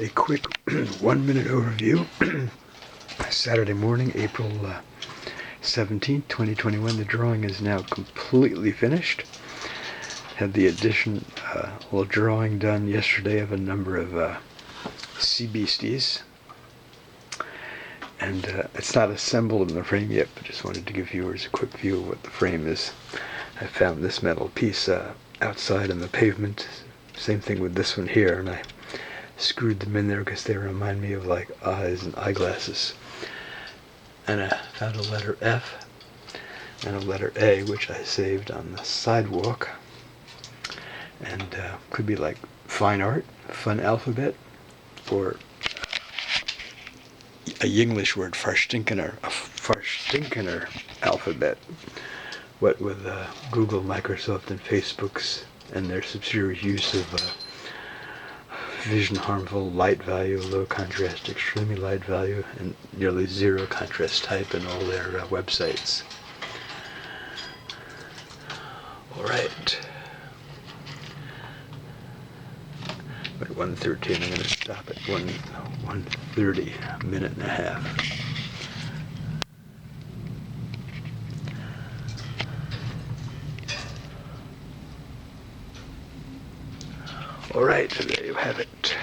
A quick 1-minute overview. Saturday morning, April 17th, 2021. The drawing is now completely finished. Had the addition, little drawing done yesterday of a number of sea beasties. And it's not assembled in the frame yet, but just wanted to give viewers a quick view of what the frame is. I found this metal piece outside on the pavement. Same thing with this one here, and I screwed them in there because they remind me of like eyes and eyeglasses. And I found a letter F and a letter A, which I saved on the sidewalk. And could be like fine art, fun alphabet, or a Yinglish word, Farstinkener, a Farstinkener alphabet. What with Google, Microsoft, and Facebook's and their subsidiaries' use of vision harmful light value, low contrast, extremely light value, and nearly zero contrast type in all their websites. All right. At 1:13, I'm going to stop at 1:30, a minute and a half. All right, so there you have it.